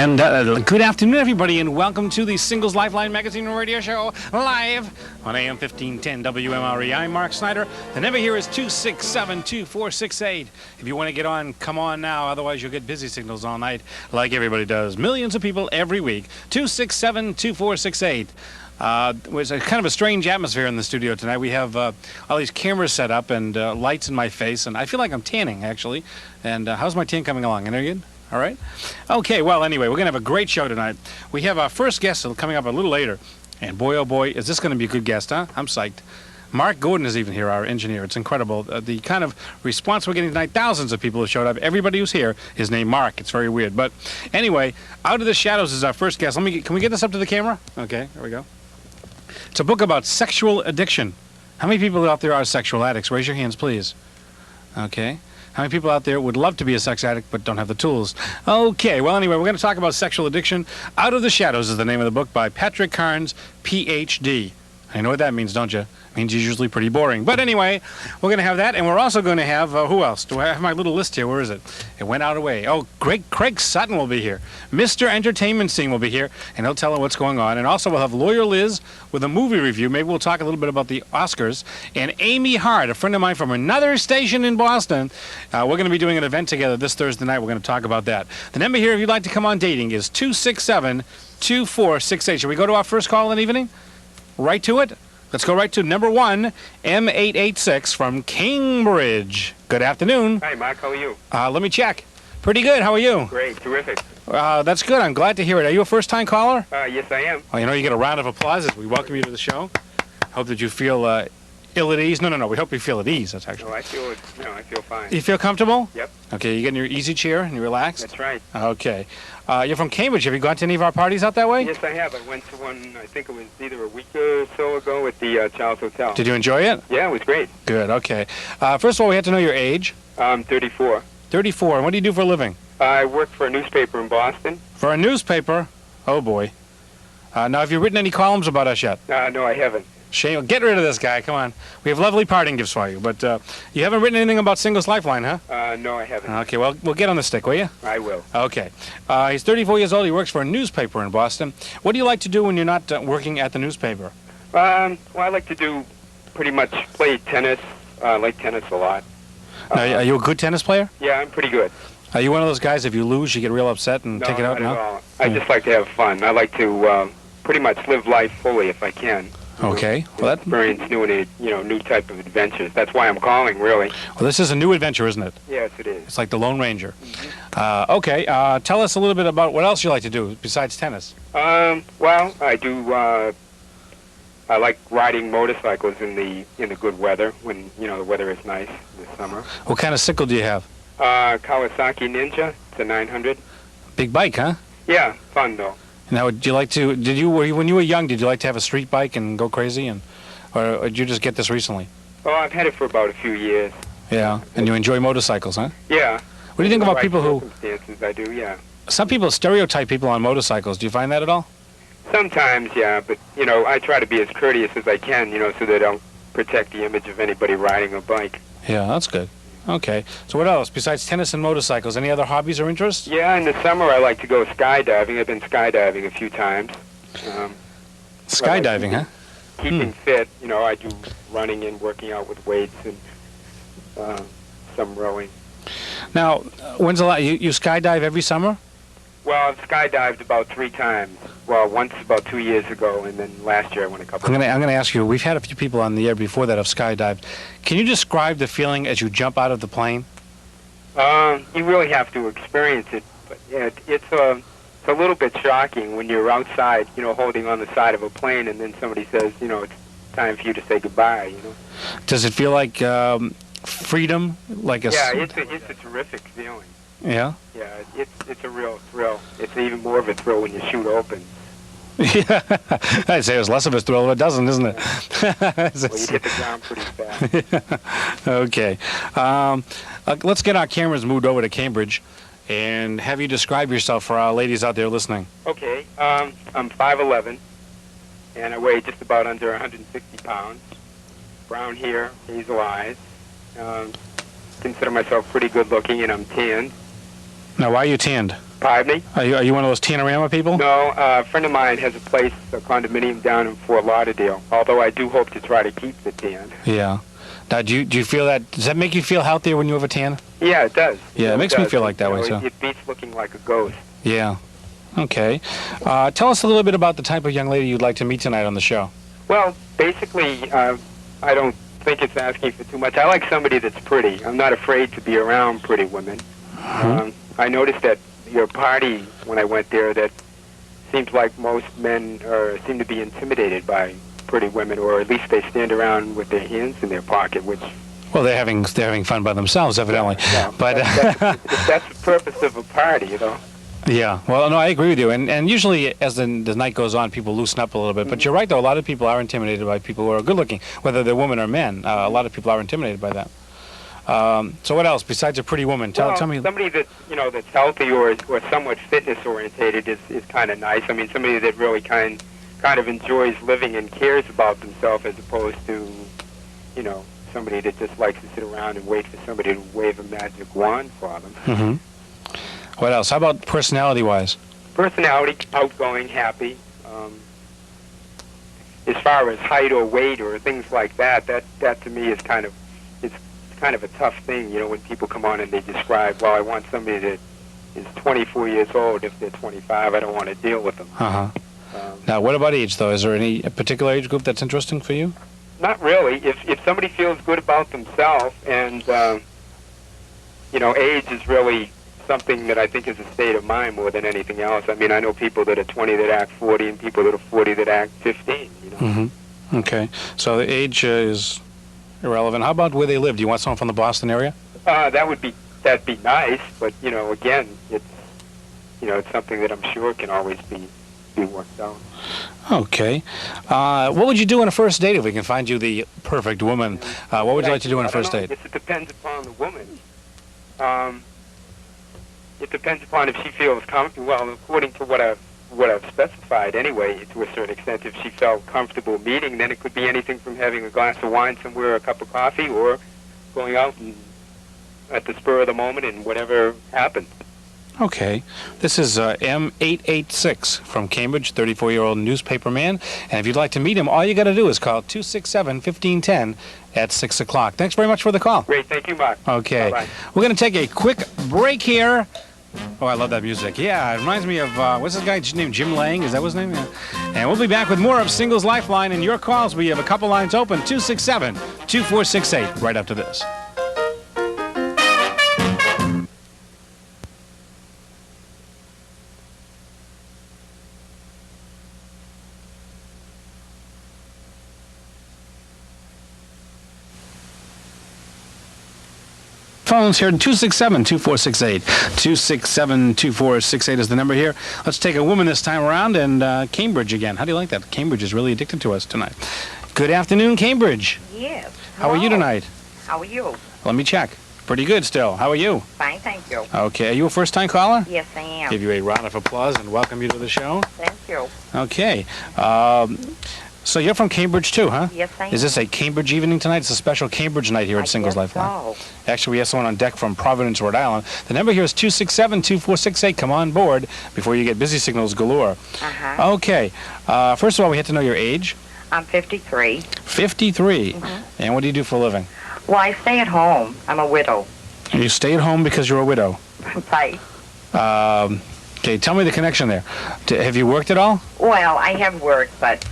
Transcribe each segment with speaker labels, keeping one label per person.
Speaker 1: And good afternoon, everybody, and welcome to the Singles Lifeline Magazine and Radio Show, live on AM 1510 WMRE. I'm Mark Snyder. The number here is 267-2468. If you want to get on, come on now. Otherwise, you'll get busy signals all night, like everybody does. Millions of people every week. 267-2468. It was a kind of a strange atmosphere in the studio tonight. We have all these cameras set up and lights in my face, and I feel like I'm tanning, actually. And how's my tan coming along? Any good? All right? Okay, well, anyway, we're going to have a great show tonight. We have our first guest coming up a little later. And boy, oh boy, is this going to be a good guest, huh? I'm psyched. Mark Gordon is even here, our engineer. It's incredible. The kind of response we're getting tonight, thousands of people have showed up. Everybody who's here is named Mark. It's very weird. But anyway, Out of the Shadows is our first guest. Can we get this up to the camera? Okay, there we go. It's a book about sexual addiction. How many people out there are sexual addicts? Raise your hands, please. Okay. How many people out there would love to be a sex addict but don't have the tools? Okay, well, anyway, we're going to talk about sexual addiction. Out of the Shadows is the name of the book by Patrick Carnes, Ph.D. I know what that means, don't you? It means he's usually pretty boring. But anyway, we're going to have that, and we're also going to have, who else? Do I have my little list here? Where is it? It went out away. Oh, Craig Sutton will be here. Mr. Entertainment Scene will be here, and he'll tell us what's going on. And also we'll have Lawyer Liz with a movie review. Maybe we'll talk a little bit about the Oscars. And Amy Hart, a friend of mine from another station in Boston. We're going to be doing an event together this Thursday night. We're going to talk about that. The number here, if you'd like to come on dating, is 267-2468. Should we go to our first call in the evening? Right to it? Let's go right to number one, M886 from Cambridge. Good afternoon.
Speaker 2: Hi, Mark. How are you?
Speaker 1: Let me check. Pretty good. How are you?
Speaker 2: Great. Terrific.
Speaker 1: That's good. I'm glad to hear it. Are you a first-time caller?
Speaker 2: Yes, I am.
Speaker 1: Well, you get a round of applause as we welcome you to the show. Hope that you feel ill at ease. No. We hope you feel at ease. That's actually.
Speaker 2: I feel fine.
Speaker 1: You feel comfortable?
Speaker 2: Yep.
Speaker 1: Okay, you get in your easy chair and you relax?
Speaker 2: That's right.
Speaker 1: Okay. You're from Cambridge. Have you gone to any of our parties out that way?
Speaker 2: Yes, I have. I went to one, I think it was either a week or so ago at the Charles Hotel.
Speaker 1: Did you enjoy it?
Speaker 2: Yeah, it was great.
Speaker 1: Good, okay. First of all, we had to know your age.
Speaker 2: I'm 34.
Speaker 1: 34. And what do you do for a living?
Speaker 2: I work for a newspaper in Boston.
Speaker 1: For a newspaper? Oh, boy. Now, have you written any columns about us yet?
Speaker 2: No, I haven't.
Speaker 1: Shame. Get rid of this guy. Come on. We have lovely parting gifts for you. But you haven't written anything about Singles Lifeline, huh?
Speaker 2: No, I haven't.
Speaker 1: Okay, well, we'll get on the stick, will you?
Speaker 2: I will.
Speaker 1: Okay. He's 34 years old. He works for a newspaper in Boston. What do you like to do when you're not working at the newspaper?
Speaker 2: Well, I like to do pretty much play tennis. I like tennis a lot.
Speaker 1: Now, are you a good tennis player?
Speaker 2: Yeah, I'm pretty good.
Speaker 1: Are you one of those guys, if you lose, you get real upset and take it out?
Speaker 2: No, not at all. I just like to have fun. I like to pretty much live life fully if I can.
Speaker 1: Okay. Well,
Speaker 2: experience new type of adventures. That's why I'm calling, really.
Speaker 1: Well, this is a new adventure, isn't it?
Speaker 2: Yes, it is.
Speaker 1: It's like the Lone Ranger.
Speaker 2: Mm-hmm.
Speaker 1: Okay. Tell us a little bit about what else you like to do besides tennis.
Speaker 2: Well, I do. I like riding motorcycles in the good weather when the weather is nice this summer.
Speaker 1: What kind of sickle do you have?
Speaker 2: Kawasaki Ninja. It's a 900.
Speaker 1: Big bike, huh?
Speaker 2: Yeah, fun though.
Speaker 1: Now, do you like to? When you were young, did you like to have a street bike and go crazy, or did you just get this recently?
Speaker 2: Oh, I've had it for about a few years.
Speaker 1: Yeah, and you enjoy motorcycles, huh?
Speaker 2: Yeah.
Speaker 1: What do you think about people who?
Speaker 2: Circumstances, I do. Yeah.
Speaker 1: Some people stereotype people on motorcycles. Do you find that at all?
Speaker 2: Sometimes, yeah, but I try to be as courteous as I can, so that I'll protect the image of anybody riding a bike.
Speaker 1: Yeah, that's good. Okay. So what else? Besides tennis and motorcycles, any other hobbies or interests?
Speaker 2: Yeah, in the summer I like to go skydiving. I've been skydiving a few times.
Speaker 1: Skydiving, huh?
Speaker 2: Keeping fit. I do running and working out with weights and some rowing.
Speaker 1: Now, when's the last? You skydive every summer?
Speaker 2: Well, I've skydived about 3 times. Well, once about 2 years ago, and then last year I went a couple.
Speaker 1: I'm going to ask you. We've had a few people on the air before that have skydived. Can you describe the feeling as you jump out of the plane?
Speaker 2: You really have to experience it, but it's a little bit shocking when you're outside, holding on the side of a plane, and then somebody says, it's time for you to say goodbye.
Speaker 1: Does it feel like freedom?
Speaker 2: Yeah, it's a terrific feeling.
Speaker 1: Yeah?
Speaker 2: Yeah, it's a real thrill. It's even more of a thrill when you shoot open.
Speaker 1: Yeah, I'd say it was less of a thrill if it doesn't, isn't it?
Speaker 2: Well, you hit the ground pretty fast.
Speaker 1: Okay. Let's get our cameras moved over to Cambridge and have you describe yourself for our ladies out there listening.
Speaker 2: Okay. I'm 5'11", and I weigh just about under 160 pounds. Brown hair, hazel eyes. Consider myself pretty good looking, and I'm tanned.
Speaker 1: Now, why are you tanned?
Speaker 2: Pardon me?
Speaker 1: Are you one of those Tanorama people?
Speaker 2: No, a friend of mine has a place, a condominium down in Fort Lauderdale, although I do hope to try to keep the tan.
Speaker 1: Yeah. Now, do you feel that, does that make you feel healthier when you have a tan?
Speaker 2: Yeah, it does.
Speaker 1: Yeah, it makes me feel like that way,
Speaker 2: know,
Speaker 1: so.
Speaker 2: It beats looking like a ghost.
Speaker 1: Yeah. Okay. Tell us a little bit about the type of young lady you'd like to meet tonight on the show.
Speaker 2: Well, basically, I don't think it's asking for too much. I like somebody that's pretty. I'm not afraid to be around pretty women. I noticed at your party when I went there that seems like most men seem to be intimidated by pretty women, or at least they stand around with their hands in their pocket, which...
Speaker 1: Well, they're having fun by themselves, evidently.
Speaker 2: Yeah,
Speaker 1: but
Speaker 2: that's the purpose of a party, you know.
Speaker 1: Yeah. Well, no, I agree with you. And usually, as the night goes on, people loosen up a little bit. But you're right, though. A lot of people are intimidated by people who are good-looking, whether they're women or men. A lot of people are intimidated by that. So what else besides a pretty woman? Tell me.
Speaker 2: Somebody that's that's healthy or somewhat fitness orientated is kind of nice. I mean, somebody that really kind of enjoys living and cares about themselves, as opposed to somebody that just likes to sit around and wait for somebody to wave a magic wand for them.
Speaker 1: Mm-hmm. What else? How about personality-wise?
Speaker 2: Personality, outgoing, happy. As far as height or weight or things like that to me is kind of a tough thing. When people come on and they describe, well, I want somebody that is 24 years old. If they're 25, I don't want to deal with them.
Speaker 1: Uh-huh. Now, what about age, though? Is there any particular age group that's interesting for you?
Speaker 2: Not really. If somebody feels good about themselves, and age is really something that I think is a state of mind more than anything else. I mean, I know people that are 20 that act 40, and people that are 40 that act 15.
Speaker 1: Mm-hmm. Okay. So the age is irrelevant. How about where they live? Do you want someone from the Boston area?
Speaker 2: That'd be nice, but again, it's something that I'm sure can always be worked out.
Speaker 1: Okay. What would you do on a first date if we can find you the perfect woman? What would you like to do on a first date?
Speaker 2: It depends upon the woman. It depends upon if she feels comfortable. Well, according to what I've specified anyway, to a certain extent, if she felt comfortable meeting, then it could be anything from having a glass of wine somewhere, a cup of coffee, or going out and at the spur of the moment and whatever happens.
Speaker 1: Okay. This is M886 from Cambridge, 34-year-old newspaper man. And if you'd like to meet him, all you got to do is call 267-1510 at 6 o'clock. Thanks very much for the call.
Speaker 2: Great. Thank you, Mark.
Speaker 1: Okay.
Speaker 2: Bye-bye.
Speaker 1: We're going to take a quick break here. Oh, I love that music. Yeah, it reminds me of, what's this guy named Jim Lang? Is that his name? Yeah. And we'll be back with more of Singles Lifeline and your calls. We have a couple lines open, 267-2468, right after this. Phones here, 267-2468. 267-2468 is the number here. Let's take a woman this time around, and Cambridge again. How do you like that? Cambridge is really addicted to us tonight. Good afternoon, Cambridge.
Speaker 3: Yes.
Speaker 1: How are you tonight?
Speaker 3: How are you?
Speaker 1: Let me check. Pretty good still. How are you?
Speaker 3: Fine, thank you.
Speaker 1: Okay. Are you a first-time caller?
Speaker 3: Yes, I am.
Speaker 1: Give you a round of applause and welcome you to the show.
Speaker 3: Thank you.
Speaker 1: Okay. So you're from Cambridge too, huh?
Speaker 3: Yes, I am.
Speaker 1: Is this a Cambridge evening tonight? It's a special Cambridge night here at Singles Lifeline.
Speaker 3: So.
Speaker 1: Actually, we have someone on deck from Providence, Rhode Island. The number here is 267-2468. Come on board before you get busy signals galore.
Speaker 3: Uh-huh.
Speaker 1: Okay. First of all, we have to know your age.
Speaker 3: I'm 53.
Speaker 1: 53.
Speaker 3: Mm-hmm.
Speaker 1: And what do you do for a living?
Speaker 3: Well, I stay at home. I'm a widow.
Speaker 1: You stay at home because you're a widow.
Speaker 3: Right.
Speaker 1: Okay, tell me the connection there. Have you worked at all?
Speaker 3: Well, I have worked, but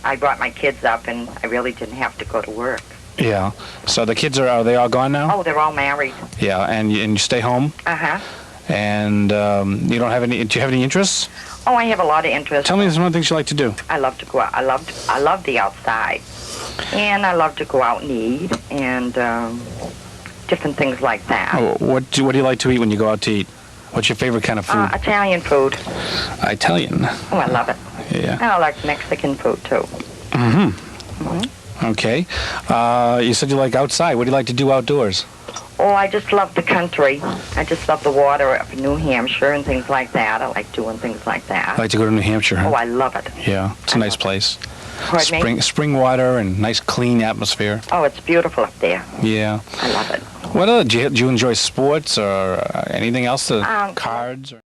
Speaker 3: I brought my kids up, and I really didn't have to go to work.
Speaker 1: Yeah. So the kids are they all gone now?
Speaker 3: Oh, they're all married.
Speaker 1: Yeah, and you stay home?
Speaker 3: Uh-huh.
Speaker 1: And you don't have any, do you have any interests?
Speaker 3: Oh, I have a lot of interest.
Speaker 1: Tell me some of the things you like to do.
Speaker 3: I love to go out. I love the outside. And I love to go out and eat, and different things like that.
Speaker 1: Oh, what do you like to eat when you go out to eat? What's your favorite kind of food?
Speaker 3: Italian food.
Speaker 1: Italian?
Speaker 3: Oh, I love it.
Speaker 1: Yeah.
Speaker 3: And I like Mexican food, too.
Speaker 1: Mm-hmm. Mm-hmm. Okay. You said you like outside. What do you like to do outdoors?
Speaker 3: Oh, I just love the country. I just love the water up in New Hampshire and things like that. I like doing things like that.
Speaker 1: I like to go to New Hampshire, huh?
Speaker 3: Oh, I love it.
Speaker 1: Yeah, it's a nice place.
Speaker 3: Pardon me?
Speaker 1: Spring water and nice clean atmosphere.
Speaker 3: Oh, it's beautiful up there.
Speaker 1: Yeah.
Speaker 3: I love it.
Speaker 1: What other, do you enjoy sports or anything else? Cards? Or?